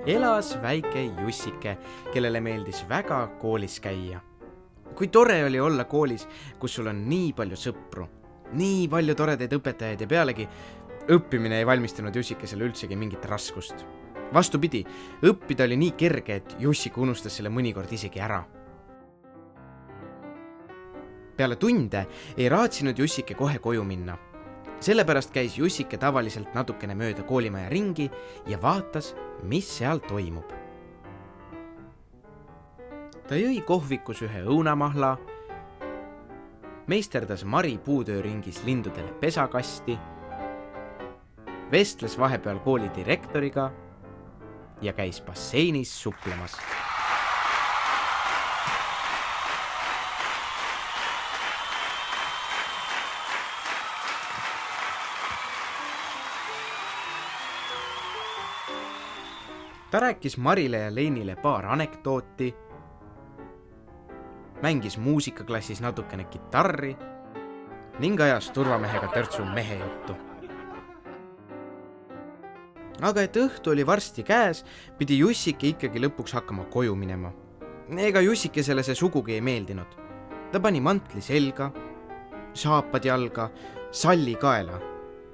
Elas väike Jussike, kellele meeldis väga koolis käia. Kui tore oli olla koolis, kus sul on nii palju sõpru, nii palju toredaid õpetajaid ja pealegi õppimine ei valmistanud Jussikesele üldsegi mingit raskust. Vastupidi, õppida oli nii kerge, et Jussike unustas selle mõnikord isegi ära. Peale tunde ei raatsinud Jussike kohe koju minna. Sellepärast käis Jussike tavaliselt natukene mööda koolimaja ringi ja vaatas, mis seal toimub. Ta jõi kohvikus ühe õunamahla, meisterdas Mari puutööringis lindudele pesakasti, vestles vahepeal kooli direktoriga ja käis basseinis suplemas. Ta rääkis Marile ja Leenile paar anekdooti, mängis muusikaklassis natukene kitarri ning ajas turvamehega törtsu mehe juttu. Aga et õhtu oli varsti käes, pidi Jussike ikkagi lõpuks hakkama koju minema. Ega Jussikesele see sugugi ei meeldinud. Ta pani mantli selga, saapad jalga, salli kaela,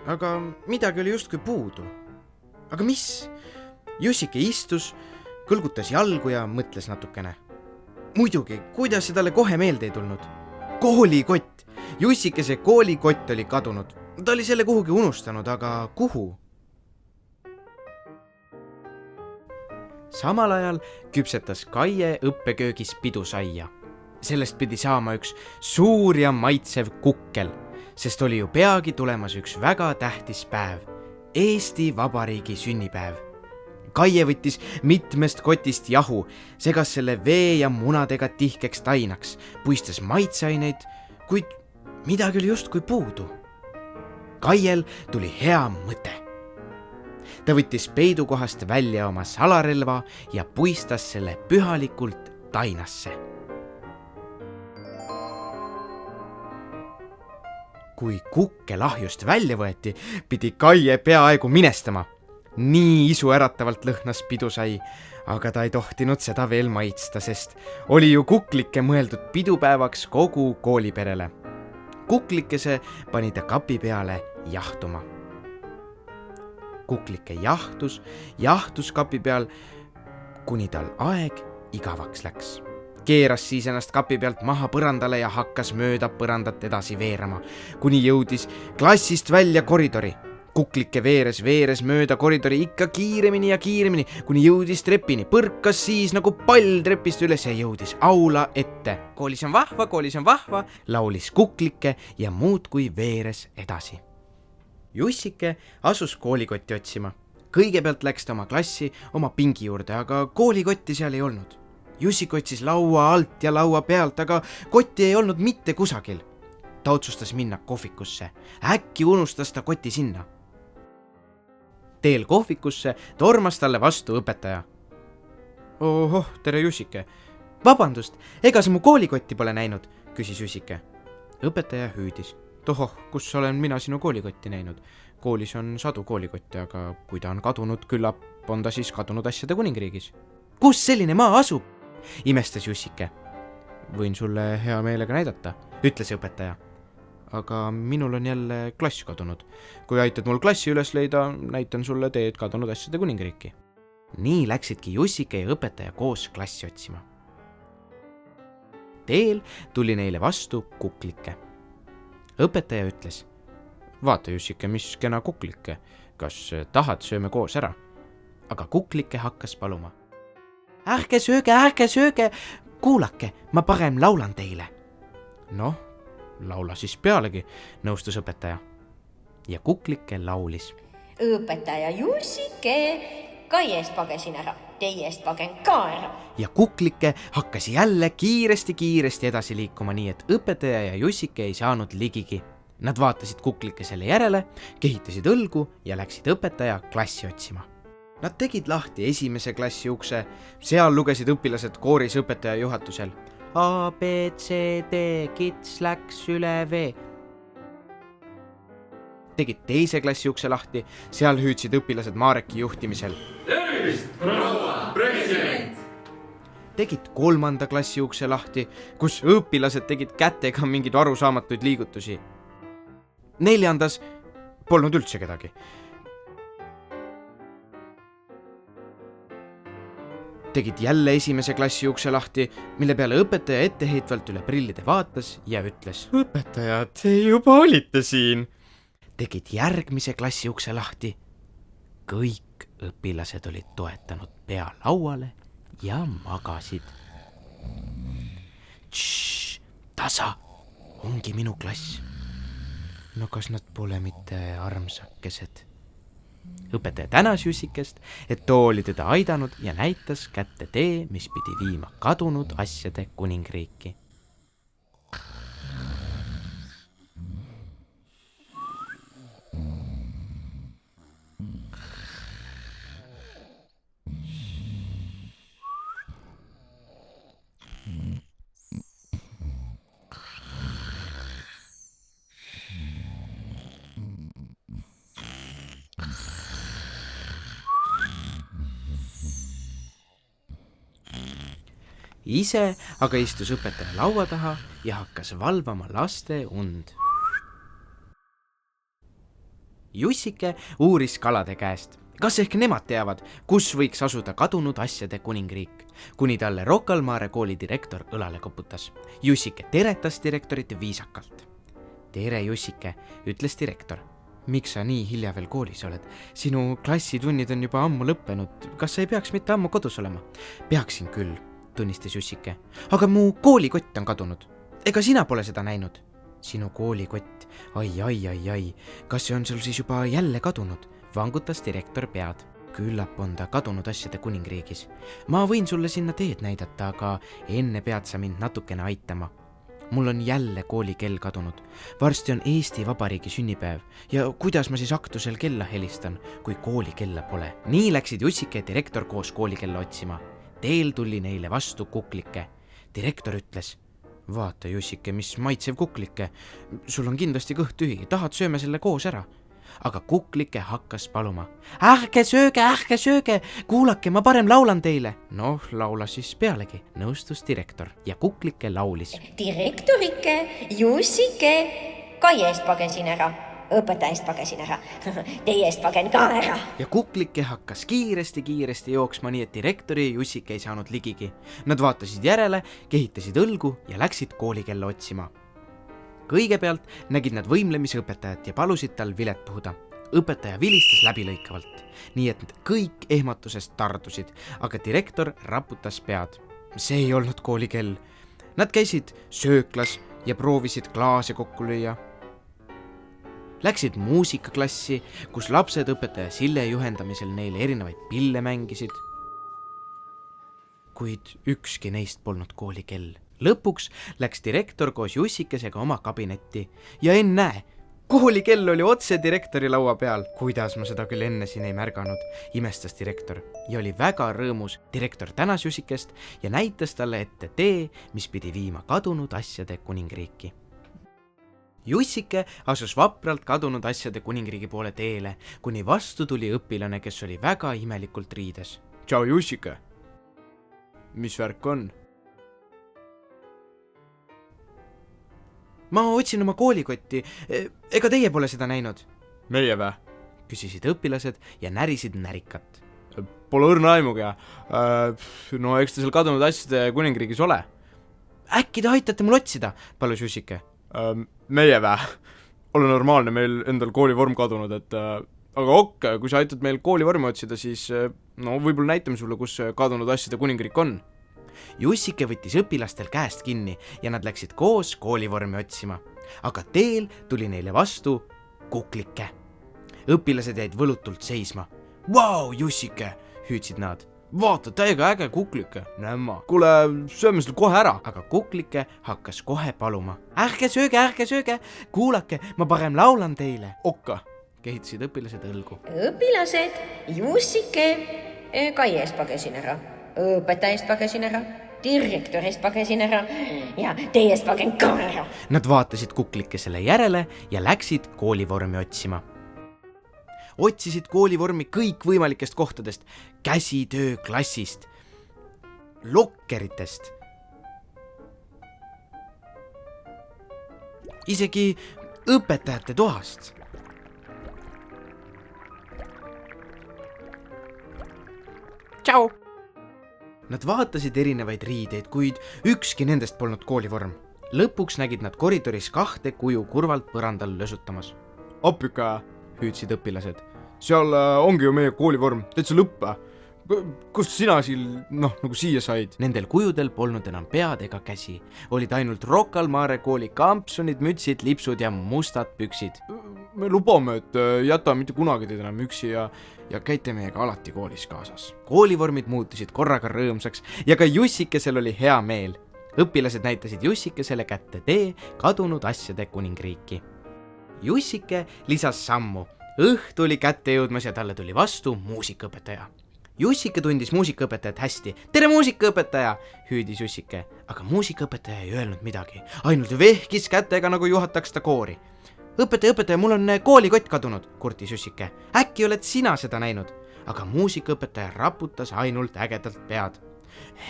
aga midagi oli justkui puudu. Aga mis? Jussike istus, kõlgutas jalgu ja mõtles natukene. Muidugi, kuidas see talle kohe meelde ei tulnud? Koolikott! Jussikese koolikott oli kadunud. Ta oli selle kuhugi unustanud, aga kuhu? Samal ajal küpsetas Kaie õppeköögis pidusaia. Sellest pidi saama üks suur ja maitsev kukkel, sest oli ju peagi tulemas üks väga tähtis päev, Eesti Vabariigi sünnipäev. Kaie võttis mitmest kotist jahu, segas selle vee ja munadega tihkeks tainaks, puistas maitseaineid, kuid midagi oli justkui puudu. Kaiel tuli hea mõte. Ta võttis peidukohast välja oma salarelva ja puistas selle pühalikult tainasse. Kui kukkel ahjust välja võeti, pidi Kaie peaaegu minestama. Nii isu äratavalt lõhnas pidusai, aga ta ei tohtinud seda veel maitsta, sest oli ju kuklike mõeldud pidupäevaks kogu kooliperele. Kuklikese pani ta kapi peale jahtuma. Kuklike jahtus kapi peal, kuni tal aeg igavaks läks. Keeras siis ennast kapi pealt maha põrandale ja hakkas mööda põrandat edasi veerama, kuni jõudis klassist välja koridori. Kuklike veeres mööda koridori ikka kiiremini ja kiiremini, kuni jõudis trepini, põrkas siis nagu pall trepist üles ja jõudis aula ette. Koolis on vahva, laulis Kuklike ja muudkui veeres edasi. Jussike asus koolikotti otsima. Kõigepealt läks ta oma klassi oma pingi juurde, aga koolikotti seal ei olnud. Jussike otsis laua alt ja laua pealt, aga kotti ei olnud mitte kusagil. Ta otsustas minna kohvikusse. Äkki unustas ta koti sinna. Teel kohvikusse tormas talle vastu õpetaja. Ohoh, tere Jussike. Vabandust, ega sa mu koolikotti pole näinud, küsis Jussike. Õpetaja hüüdis. Tohoh, kus olen mina sinu koolikotti näinud? Koolis on sadu koolikotti, aga kui ta on kadunud, küllap on ta siis kadunud asjade kuningriigis. Kus selline maa asub? Imestas Jussike. Võin sulle hea meelega näidata, ütles õpetaja. Aga minul on jälle klass kadunud. Kui aitad mul klassi üles leida, näitan sulle teed kadunud asjade kuningriiki. Nii läksidki Jussike ja õpetaja koos klassi otsima. Teel tuli neile vastu Kuklike. Õpetaja ütles, vaata Jussike, mis kena Kuklike, kas tahad sööme koos ära? Aga Kuklike hakkas paluma. Ärge sööge, kuulake, ma parem laulan teile. Noh, laula siis pealegi, nõustus õpetaja. Ja Kuklike laulis. Õpetaja Jussike, Kaiest pagesin ära, teiest pagen ka ära. Ja Kuklike hakkas jälle kiiresti edasi liikuma, nii et õpetaja ja Jussike ei saanud ligigi. Nad vaatasid Kuklikesele järele, kehitasid õlgu ja läksid õpetaja klassi otsima. Nad tegid lahti esimese klassi ukse, seal lugesid õpilased kooris õpetaja juhatusel. A, B, C, D, kits läks üle V. tegid teise klassi ukse lahti, seal hüüdsid õpilased Mareki juhtimisel. Tervist, proua president! Tegid kolmanda klassi ukse lahti, kus õpilased tegid kätega mingeid arusaamatuid liigutusi. Neljandas polnud üldse kedagi. Tegid jälle esimese klassi ukse lahti, mille peale õpetaja etteheitvalt üle prillide vaatas ja ütles: õpetaja, te juba olite siin. Tegid järgmise klassi ukse lahti. Kõik õpilased olid toetanud pea lauale ja magasid. Tasa, ongi minu klass. No kas nad pole mitte armsakesed? Õpetaja tänas Jussikest, et too oli teda aidanud ja näitas kätte tee, mis pidi viima kadunud asjade kuningriiki. Ise aga istus õpetaja laua taha ja hakkas valvama laste und. Jussike uuris kalade käest, kas ehk nemad teavad, kus võiks asuda kadunud asjade kuningriik, kuni talle Rocca al Mare kooli direktor õlale koputas. Jussike teretas direktorit viisakalt. Tere, Jussike, ütles direktor. Miks sa nii hilja veel koolis oled? Sinu klassitunnid on juba ammu lõppenud. Kas sa ei peaks mitte ammu kodus olema? Peaksin küll, tunnistas Jussike. Aga mu koolikott on kadunud. Ega sina pole seda näinud? Sinu koolikott. Ai. Kas see on sul siis juba jälle kadunud? Vangutas direktor pead. Küllap on ta kadunud asjade kuningriigis. Ma võin sulle sinna teed näidata, aga enne pead sa mind natukene aitama. Mul on jälle koolikell kadunud. Varsti on Eesti Vabariigi sünnipäev ja kuidas ma siis aktusel kella helistan, kui koolikella pole? Nii läksid Jussike ja direktor koos koolikella otsima. Teel tuli neile vastu kuklike. Direktor ütles: vaata, Jussike, mis maitsev kuklike. Sul on kindlasti kõht tühi, tahad sööme selle koos ära? Aga kuklike hakkas paluma: ärge sööge, kuulake, ma parem laulan teile. Noh, laula siis pealegi, nõustus direktor ja kuklike laulis: direktorike, Jussike, Kai eest pagesin ära, õpetaja eest pagesin ära, teie eest pagen ka ära. Ja kuklike hakkas kiiresti jooksma, nii et direktori ja Jussike ei saanud ligigi. Nad vaatasid järele, kehitasid õlgu ja läksid koolikella otsima. Kõigepealt nägid nad võimlemise õpetajat ja palusid tal vilet puhuda. Õpetaja vilistas läbilõikavalt, nii et kõik ehmatusest tardusid, aga direktor raputas pead. See ei olnud koolikell. Nad käisid sööklas ja proovisid klaase kokku lüüa. Läksid muusikaklassi, kus lapsed õpetaja Sille juhendamisel neile erinevaid pille mängisid. Kuid ükski neist polnud koolikell. Lõpuks läks direktor koos Jussikesega oma kabinetti ja ennäe, koolikell oli otse direktori laua peal. Kuidas ma seda küll enne siin ei märganud, imestas direktor ja oli väga rõõmus. Direktor tänas Jussikest ja näitas talle ette tee, mis pidi viima kadunud asjade kuningriiki. Jussike asus vapralt kadunud asjade kuningriigi poole teele, kuni vastu tuli õpilane, kes oli väga imelikult riides. Tšau, Jussike! Mis värk on? Ma otsin oma koolikotti. Ega teie pole seda näinud? Meie vä? Küsisid õpilased ja närisid närikat. Pole õrna aimugi. No eks ta seal kadunud asjade kuningriigis ole. Äkki te aitate mul otsida, palus Jussike. Meie vä? Ole normaalne, meil endal koolivorm kadunud, aga ok, kui sa aitad meil koolivormi otsida, siis no võib-olla näitame sulle, kus kadunud asjade kuningriik on. Jussike võttis õpilastel käest kinni ja nad läksid koos koolivormi otsima. Aga teel tuli neile vastu kuklike. Õpilased jäid võlutult seisma. Vau, Jussike, hüüdsid nad. Vaata, täiega äge kuklike. Nämma. Kuule, sööme selle kohe ära. Aga kuklike hakkas kohe paluma. Ärge sööge, kuulake, ma parem laulan teile. Okka, kehitasid õpilased õlgu. Õpilased, Jussike, Kai eest pagesin ära, õpetaja eest pagesin ära, direktorist pagesin ära ja teiest pagen ka ära. Nad vaatasid kuklikesele järele ja läksid koolivormi otsima. Otsisid koolivormi kõikvõimalikest kohtadest, käsitöö klassist, lokkeritest, isegi õpetajate toast. Tšau! Nad vaatasid erinevaid riideid, kuid ükski nendest polnud koolivorm. Lõpuks nägid nad koridoris 2 kuju kurvalt põrandal lösutamas. Appika, hüüdsid õpilased. Seal ongi ju meie koolivorm, täitsa lõppe. Kust sina nagu siia said? Nendel kujudel polnud enam pead ega käsi. Olid ainult Rocca al Mare kooli kampsunid, mütsid, lipsud ja mustad püksid. Me lubame, et jäta mitte kunagi teid enam üksi ja käite meiega alati koolis kaasas. Koolivormid muutusid korraga rõõmsaks ja ka Jussikesel oli hea meel. Õpilased näitasid Jussikesele kätte tee kadunud asjade kuningriiki. Jussike lisas sammu. Õhtu oli kätte jõudmas ja talle tuli vastu muusikaõpetaja. Jussike tundis muusikaõpetajat hästi. Tere, muusikaõpetaja, hüüdis Jussike, aga muusikaõpetaja ei öelnud midagi. Ainult vehkis kätega, nagu juhataks ta koori. Õpetaja, mul on koolikott kadunud, kurtis Jussike. Äkki oled sina seda näinud? Aga muusikaõpetaja raputas ainult ägedalt pead.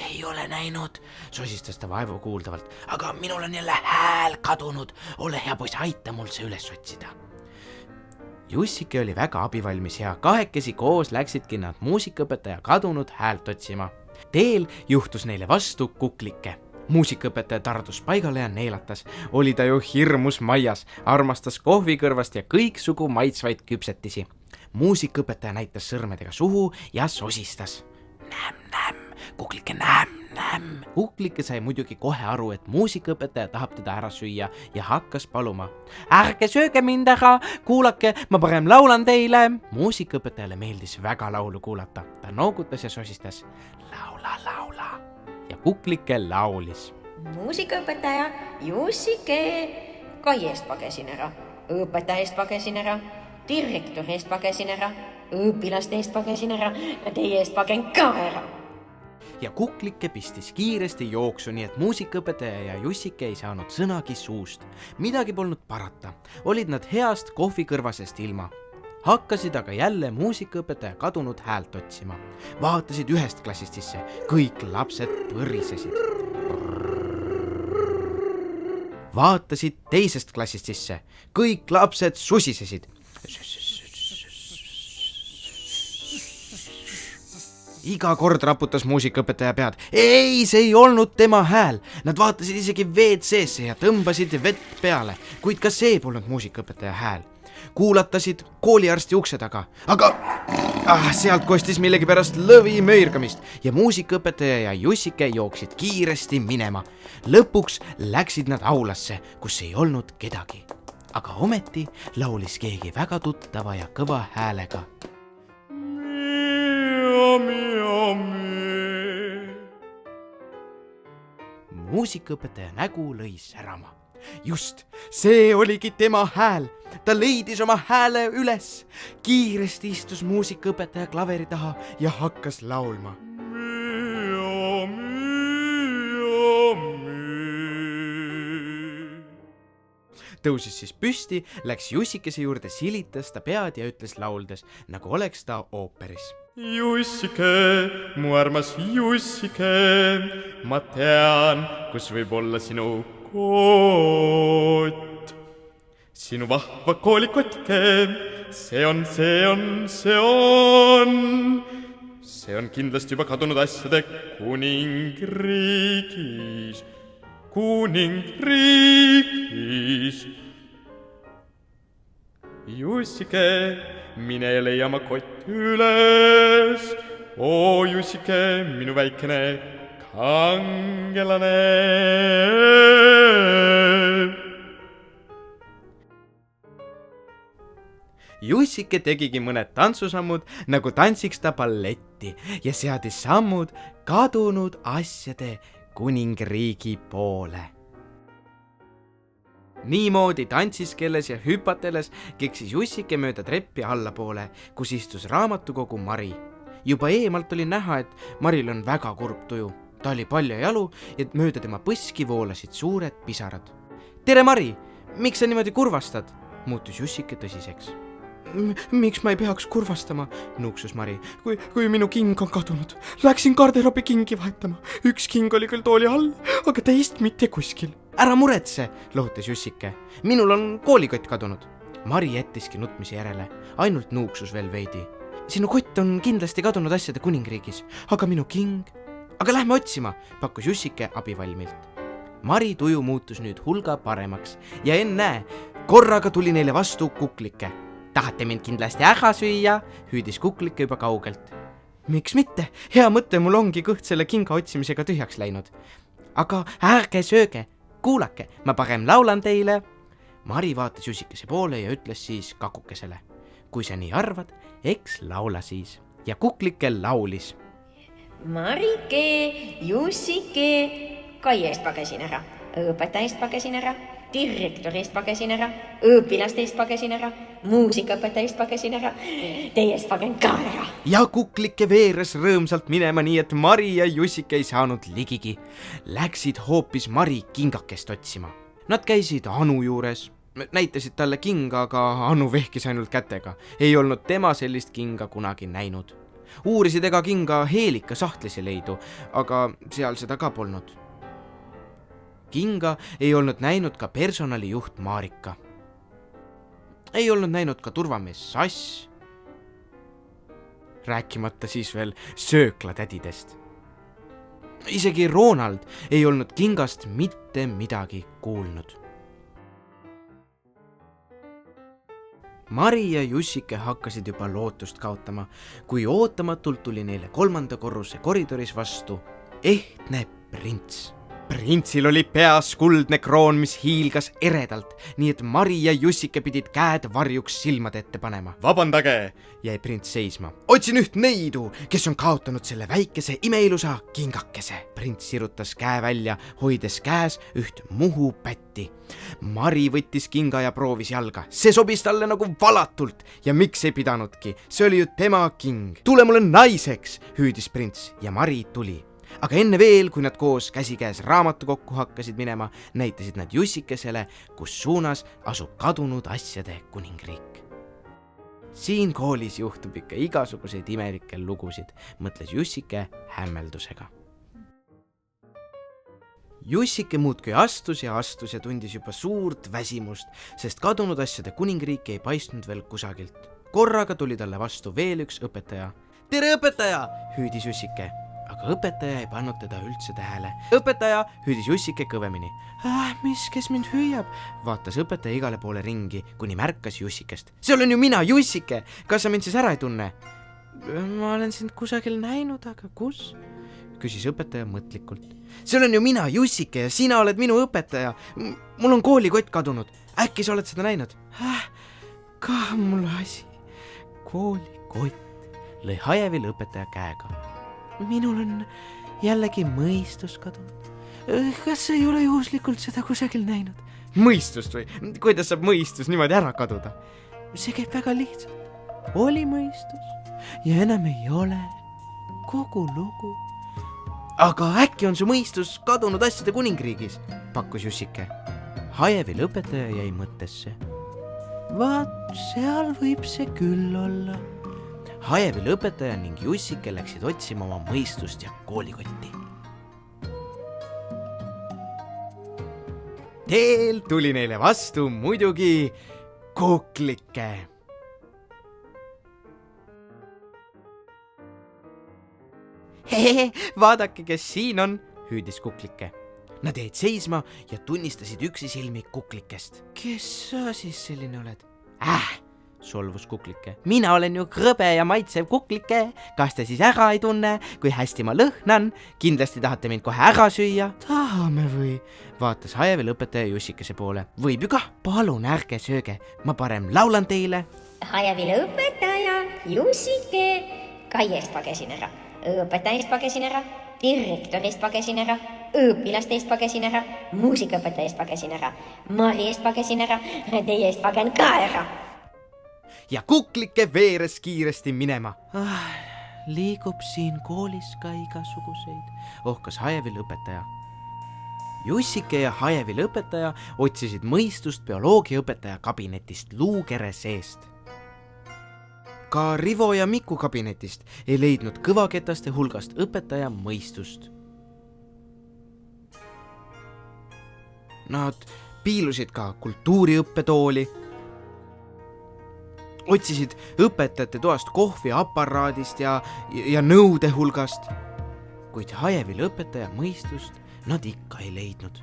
Ei ole näinud, sosistas ta vaevu kuuldavalt, aga minul on jälle hääl kadunud. Ole hea poiss, aita mul see üles otsida. Jussike oli väga abivalmis ja kahekesi koos läksidki nad muusikaõpetaja kadunud häält otsima. Teel juhtus neile vastu kuklike. Muusikaõpetaja tardus paigale ja neelatas. Oli ta ju hirmus maias, armastas kohvikõrvast ja kõiksugu maitsvaid küpsetisi. Muusikaõpetaja näitas sõrmedega suhu ja sosistas. Näm, kuklike, näm. Kuklike sai muidugi kohe aru, et muusikaõpetaja tahab teda ära süüa ja hakkas paluma. Ärge sööge mind ära, kuulake, ma parem laulan teile. Muusikaõpetajale meeldis väga laulu kuulata. Ta noogutas ja sosistas. Laula. Ja kuklike laulis. Muusikaõpetaja Jussike, kaiest pagesin ära, õpetaja eest pagesin ära, direktori eest pagesin ära, õpilaste eest pagesin ära ja teie eest pagen ka ära. Ja kuklike pistis kiiresti jooksu, nii et muusikaõpetaja ja Jussike ei saanud sõnagi suust. Midagi polnud parata, olid nad heast kohvikõrvasest ilma. Hakkasid aga jälle muusikaõpetaja kadunud häält otsima. Vaatasid ühest klassist sisse, kõik lapsed põrisesid. Vaatasid teisest klassist sisse, kõik lapsed susisesid. Iga kord raputas muusikaõpetaja pead. Ei, see ei olnud tema hääl. Nad vaatasid isegi WC-sse ja tõmbasid vett peale, kuid ka see polnud muusikaõpetaja hääl. Kuulatasid kooliarsti ukse taga, aga sealt kostis millegipärast lõvi möirgamist ja muusikaõpetaja ja Jussike jooksid kiiresti minema. Lõpuks läksid nad aulasse, kus ei olnud kedagi. Aga ometi laulis keegi väga tuttava ja kõva häälega. Muusikaõpetaja nägu lõi särama. Just, see oligi tema hääl. Ta leidis oma hääle üles. Kiiresti istus muusikaõpetaja klaveri taha ja hakkas laulma. Tõusis siis püsti, läks Jussikese juurde, silitas ta pead ja ütles lauldes, nagu oleks ta ooperis. Jussike, mu armas Jussike, ma tean, kus võib olla sinu kott. Sinu vahva koolikotike, see on kindlasti juba kadunud asjade kuningriigis. Jussike, mine ja leia oma kott üles. Oo, Jussike, minu väikene kangelane. Jussike tegigi mõned tantsusammud, nagu tantsiks ta balletti ja seadis sammud kadunud asjade kuningriigi poole. Niimoodi tantsiskelles ja hüpateles keksis Jussike mööda treppi allapoole, kus istus raamatukogu Mari. Juba eemalt oli näha, et Maril on väga kurb tuju. ta oli paljajalu ja mööda tema põski voolasid suured pisarad. tere, Mari! Miks sa niimoodi kurvastad? Muutus Jussike tõsiseks. Miks ma ei peaks kurvastama, nuuksus Mari. Kui minu king on kadunud, läksin garderoobi kingi vahetama. Üks king oli küll tooli all, aga teist mitte kuskil. Ära muretse, lohutas Jussike. Minul on koolikott kadunud. Mari jättiski nutmise järele, ainult nuuksus veel veidi. Sinu kott on kindlasti kadunud asjade kuningriigis, aga minu king... Aga lähme otsima, pakkus Jussike abivalmilt. Mari tuju muutus nüüd hulga paremaks ja ennäe, korraga tuli neile vastu Kuklike. Tahate mind kindlasti ära süüa, hüüdis Kuklike juba kaugelt. Miks mitte? Hea mõte, mul ongi kõht selle kinga otsimisega tühjaks läinud. Aga ärge sööge, kuulake, ma parem laulan teile. Mari vaatas Jussikese poole ja ütles siis Kakukesele. Kui sa nii arvad, eks laula siis. Ja Kuklike laulis. Marike, Jussike, Kai eest pagesin ära, õpetaja eest pagesin ära, direktori eest pagesin ära, õpilaste eest pagesin ära, muusikaõpetaja eest pagesin ära, teie eest pagen ka ära. Ja Kuklike veeres rõõmsalt minema, nii et Mari ja Jussike ei saanud ligigi. Läksid hoopis Mari kingakest otsima. Nad käisid Anu juures, näitasid talle kinga, aga Anu vehkis ainult kätega. Ei olnud tema sellist kinga kunagi näinud. Uurisid ega kinga Heelika sahtlis ei leidu, aga seal seda ka polnud. Kinga ei olnud näinud ka personalijuht Marika. Ei olnud näinud ka turvamees Sass. Rääkimata siis veel sööklatädidest. Isegi Ronald ei olnud kingast mitte midagi kuulnud. Mari ja Jussike hakkasid juba lootust kaotama, kui ootamatult tuli neile 3. korruse koridoris vastu ehtne prints. Printsil oli peas kuldne kroon, mis hiilgas eredalt, nii et Mari ja Jussike pidid käed varjuks silmade ette panema. Vabandage, jäi prints seisma. Otsin üht neidu, kes on kaotanud selle väikese imeilusa kingakese. Prints sirutas käe välja, hoides käes üht Muhu pätti. Mari võttis kinga ja proovis jalga. See sobis talle nagu valatult ja miks ei pidanudki. See oli ju tema king. Tule mulle naiseks, hüüdis prints ja Mari tuli. Aga enne veel, kui nad koos käsikäes raamatukokku hakkasid minema, näitasid nad Jussikesele, kus suunas asub kadunud asjade kuningriik. Siin koolis juhtub ikka igasuguseid imelikke lugusid, mõtles Jussike hämmeldusega. Jussike muudkui astus ja tundis juba suurt väsimust, sest kadunud asjade kuningriik ei paistnud veel kusagilt. Korraga tuli talle vastu veel üks õpetaja. Tere, õpetaja, hüüdis Jussike. Aga õpetaja ei pannud teda üldse tähele. Õpetaja, hüüdis Jussike kõvemini. Kes mind hüüab? Vaatas õpetaja igale poole ringi, kuni märkas Jussikest. See olen ju mina, Jussike! Kas sa mind siis ära ei tunne? Ma olen sind kusagil näinud, aga kus? Küsis õpetaja mõtlikult. See olen ju mina, Jussike, ja sina oled minu õpetaja. Mul on koolikott kadunud. Äkki sa oled seda näinud? Ka mul asi. Koolikott. Lõi Hajevil õpetaja käega. Minul on jällegi mõistus kadunud. Kas ei ole juhuslikult seda kusagil näinud? Mõistust või? Kuidas saab mõistus niimoodi ära kaduda? See käib väga lihtsalt. Oli mõistus ja enam ei ole. Kogu lugu. Aga äkki on su mõistus kadunud asjade kuningriigis? Pakkus Jussike. Hajevil õpetaja jäi mõttesse. Vaat, seal võib see küll olla. Hajevil õpetaja ning Jussike läksid otsima oma mõistust ja koolikotti. Teel tuli neile vastu muidugi Kuklike. Hehehe, vaadake, kes siin on, hüüdis Kuklike. Nad jäid seisma ja tunnistasid üksisilmi Kuklikest. Kes sa siis selline oled? Solvus Kuklike. Mina olen ju krõbe ja maitsev Kuklike. Kas te siis ära ei tunne, kui hästi ma lõhnan? Kindlasti tahate mind kohe ära süüa? Tahame või? Vaatas Hajevil õpetaja Jussikese poole. Võib ju kah. Palun ärge sööge. Ma parem laulan teile. Hajevil õpetaja, Jussike, Kai eest pagesin ära, õpetaja eest pagesin ära, direktori eest pagesin ära, õpilaste eest pagesin ära, muusikaõpetaja eest pagesin ära, Mari eest pagesin ära, teie eest pagen ka ära. Ja Kuklike veeres kiiresti minema. liigub siin koolis ka igasuguseid, ohkas Hajevil õpetaja. Jussike ja Hajevil õpetaja otsisid mõistust bioloogiaõpetaja kabinetist luukere seest. Ka Rivo ja Miku kabinetist ei leidnud kõvaketaste hulgast õpetaja mõistust. Nad piilusid ka kultuuriõppetooli, otsisid õpetajate toast kohviaparaadist ja nõude hulgast, kuid Hajevil õpetaja mõistust nad ikka ei leidnud.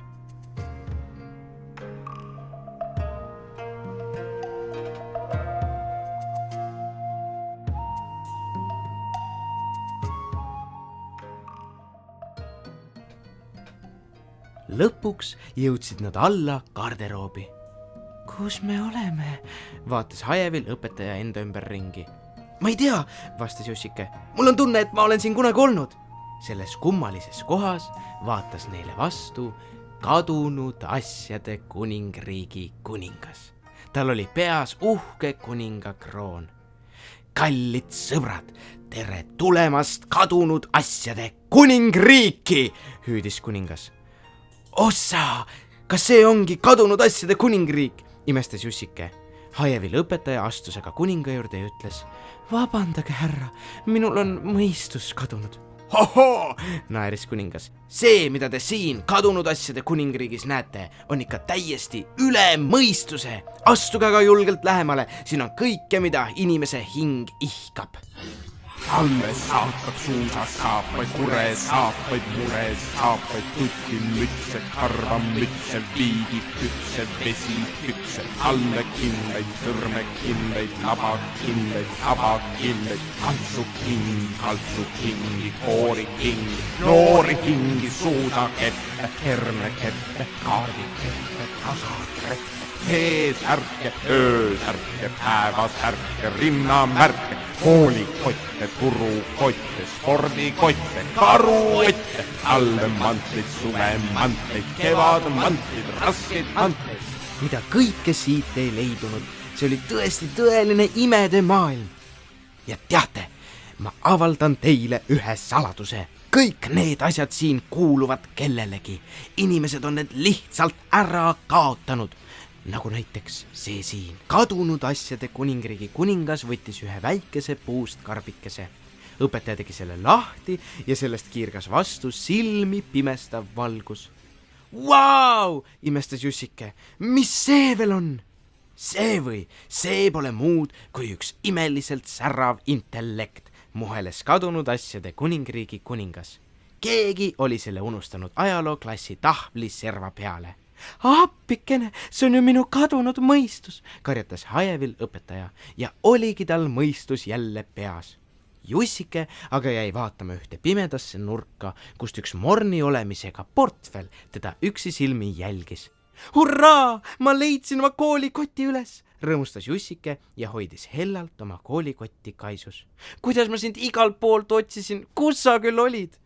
Lõpuks jõudsid nad alla garderoobi. Kus me oleme? Vaatas Hajevil õpetaja enda ümber ringi. Ma ei tea, vastas Jussike. Mul on tunne, et ma olen siin kunagi olnud. Selles kummalises kohas vaatas neile vastu kadunud asjade kuningriigi kuningas. Tal oli peas uhke kuningakroon. Kallid sõbrad, tere tulemast kadunud asjade kuningriiki, hüüdis kuningas. Ossa, kas see ongi kadunud asjade kuningriik? Imestas Jussike. Hajevil õpetaja astus aga kuninga juurde ja ütles, vabandage härra, minul on mõistus kadunud. Hoho, naeris kuningas. See, mida te siin kadunud asjade kuningriigis näete, on ikka täiesti üle mõistuse. Astuge aga julgelt lähemale, siin on kõike, mida inimese hing ihkab. Alles saatab suusas saapaid, kure saapaid, mure saapaid, tutimütse, karvamütse, viigikütse, vesikütse, allekilleid, sõrmekilleid, labakilleid, abakilleid, kaltsukingi, koorikingi, noorikingi, suusakette, hernekette, kaardikette, tasakette, eesärke, öösärke, päevasärke, rinnamärke, koolikotte, turukotte, spordikotte, karuotte, talvemantleid, suvemantleid, kevadmantleid, raskeid mantleid. Mida kõike siit ei leidunud, see oli tõesti tõeline imede maailm. Ja teate, ma avaldan teile ühe saladuse. Kõik need asjad siin kuuluvad kellelegi. Inimesed on need lihtsalt ära kaotanud. Nagu näiteks see siin. Kadunud asjade kuningriigi kuningas võttis ühe väikese puust karbikese. Õpetaja tegi selle lahti ja sellest kiirgas vastu silmi pimestav valgus. Vau! Imestas Jussike. Mis see veel on? See pole muud kui üks imeliselt särrav intellekt, muheles kadunud asjade kuningriigi kuningas. Keegi oli selle unustanud ajalooklassi tahvli serva peale. Appikene, see on ju minu kadunud mõistus, karjatas Hajevil õpetaja ja oligi tal mõistus jälle peas. Jussike aga jäi vaatama ühte pimedasse nurka, kust üks morni olemisega portfell teda üksi silmi jälgis. Hurraa, ma leidsin oma koolikoti üles, rõõmustas Jussike ja hoidis hellalt oma koolikotti kaisus. Kuidas ma sind igalt poolt otsisin, kus sa küll olid?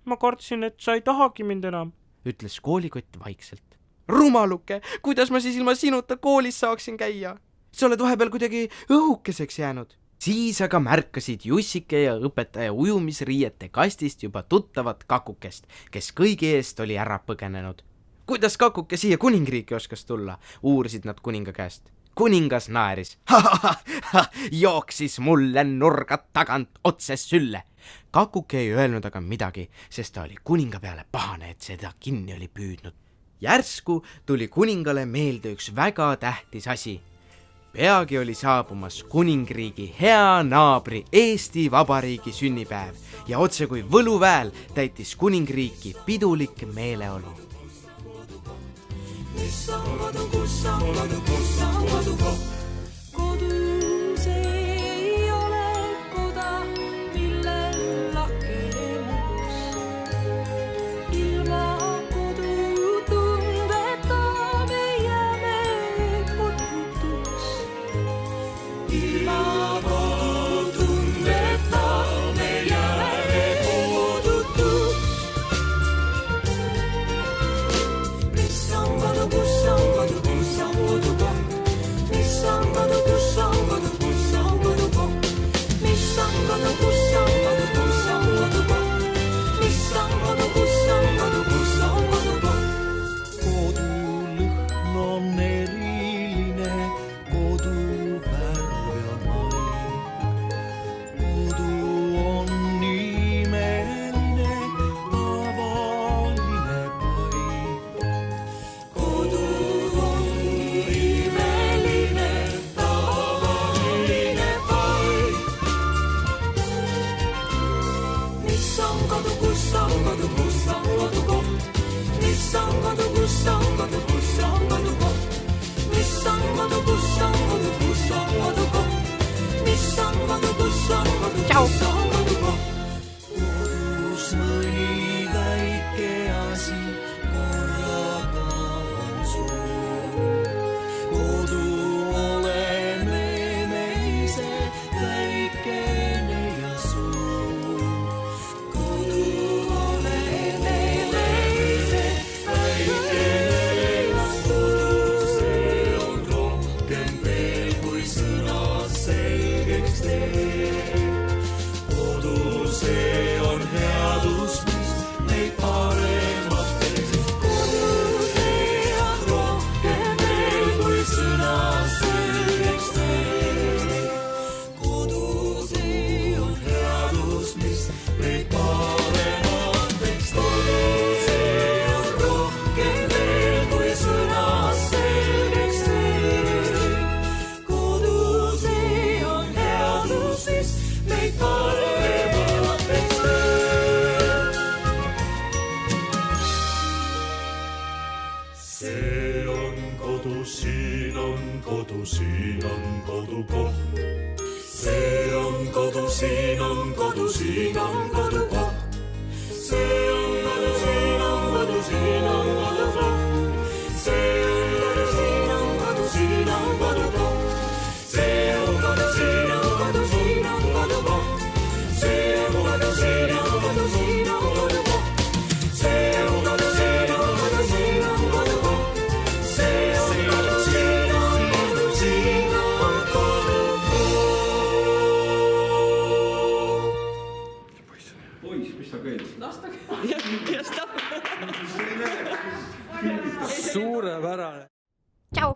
Ma kartsin, et sa ei tahagi mind enam, ütles koolikott vaikselt. Rumaluke, kuidas ma siis ilma sinuta koolis saaksin käia? Sa oled vahepeal kuidagi õhukeseks jäänud. Siis aga märkasid Jussike ja õpetaja ujumisriiete kastist juba tuttavat kakukest, kes kõigi eest oli ära põgenenud. Kuidas kakuke siia kuningriiki oskas tulla? Uurisid nad kuninga käest. Kuningas naeris. Jooksis mulle nurgad tagant otse sülle. Kakuke ei öelnud aga midagi, sest ta oli kuninga peale pahane, et seda kinni oli püüdnud. Järsku tuli kuningale meelde üks väga tähtis asi. Peagi oli saabumas kuningriigi hea naabri Eesti Vabariigi sünnipäev ja otse kui võluväel täitis kuningriiki pidulik meeleolu. Kodus ei ole koda, millel lakemus. Ilma kodutundeta me jääme kodutuks. Ilma kodutundeta me jääme kodutuks. Mis on kodu, kus on kodu, kus on kodu? kus on kodukoht? Mis on kodu, kus on kodu, kus on kodukoht? Kodus mõni väike asi korraga on suur. Kodu oleme me ise, väikene ja suur. Kodu oleme me ise, väikene ja suur. See on rohkem veel kui sõnas selgeks teeb. Kodu see on headus, mis meid paremaks teeb. Kodu see on rohkem veel kui sõnas selgeks teeb. Kodu see on headus, mis meid paremaks teeb. Kodu see on rohkem veel kui sõnas selgeks teeb. Kodu see on headus, mis meid paremaks teeb. See on kodu, siin on kodu, siin on kodukoht. See on kodu, siin on kodu, siin on kodukoht. See on kodu, siin on kodu, siin on kodukoht. See on kodu, siin on kodu, siin on kodukoht. See on kodu, siin on kodu, siin on kodukoht. See on kodu, siin on kodu, siin on kodukoht. See on kodu, siin on kodu, siin on kodukoht. See on kodu, siin on kodu, siin on kodukoht. suurepärane. Tšau.